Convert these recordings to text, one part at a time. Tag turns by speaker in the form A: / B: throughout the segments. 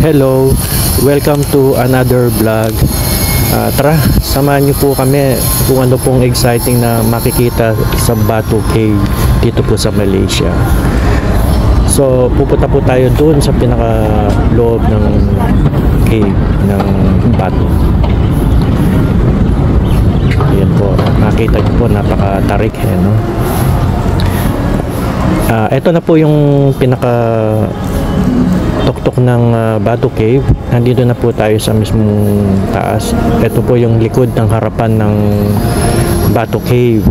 A: Hello, welcome to another vlog. Tara, samahan niyo po kami kung ano pong exciting na makikita sa Batu Cave dito po sa Malaysia. So, pupunta po tayo doon sa pinaka loob ng cave ng Batu. Ayan po, nakita niyo po, napaka-tarik no? Ito na po yung pinaka tuktok ng Batu Cave. Nandito na po tayo sa mismong taas. Ito po yung likod ng harapan ng Batu Cave.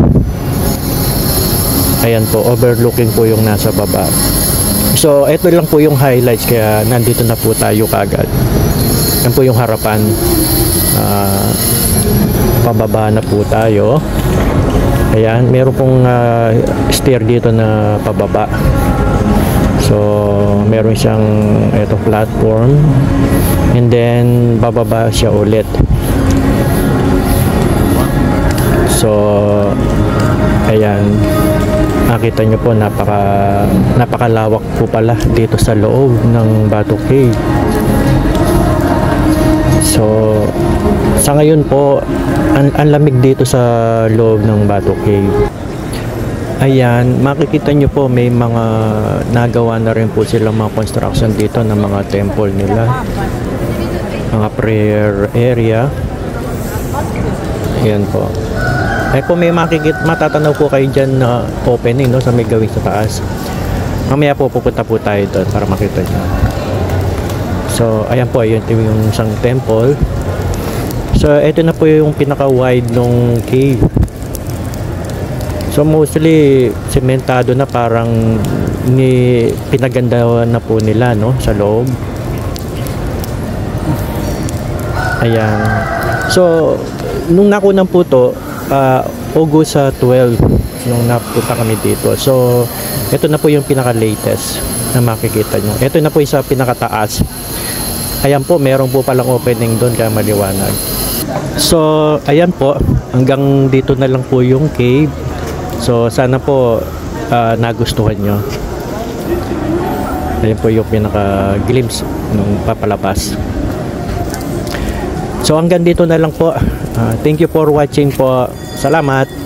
A: Ayan po, overlooking po yung nasa baba. So, ito lang po yung highlights, kaya nandito na po tayo kagad. Yan po yung harapan. Pababa na po tayo. Ayan, meron pong stair dito na pababa. So, meron siyang ito platform, and then bababa siya ulit. So, ayan, nakita nyo po, napakalawak po pala dito sa loob ng Batu Cave. So, sa ngayon po, ang lamig dito sa loob ng Batu Cave. Ayan, makikita nyo po, may mga nagawa na rin po silang mga construction dito ng mga temple nila, mga prayer area. Ayan po. Ay po, may matatanaw po kayo dyan na opening, no, sa may gawing sa taas. Mamaya po pupunta po tayo doon para makita nyo. So, ayan po, ayun yung isang temple. So, ito na po yung pinaka-wide ng cave. So, mostly sementado na, parang pinaganda na po nila, no, sa loob. Ayan. So, nung nakunan po to, August 12 nung napunta kami dito. So, ito na po yung pinaka-latest na makikita nyo. Ito na po yung sa pinakataas. Ayan po, meron po palang opening doon, kaya maliwanag. So, ayan po, hanggang dito na lang po yung cave. So, sana po nagustuhan nyo. Ayan po yung pinaka-glimpse nung papalabas. So, hanggang dito na lang po. Thank you for watching po. Salamat!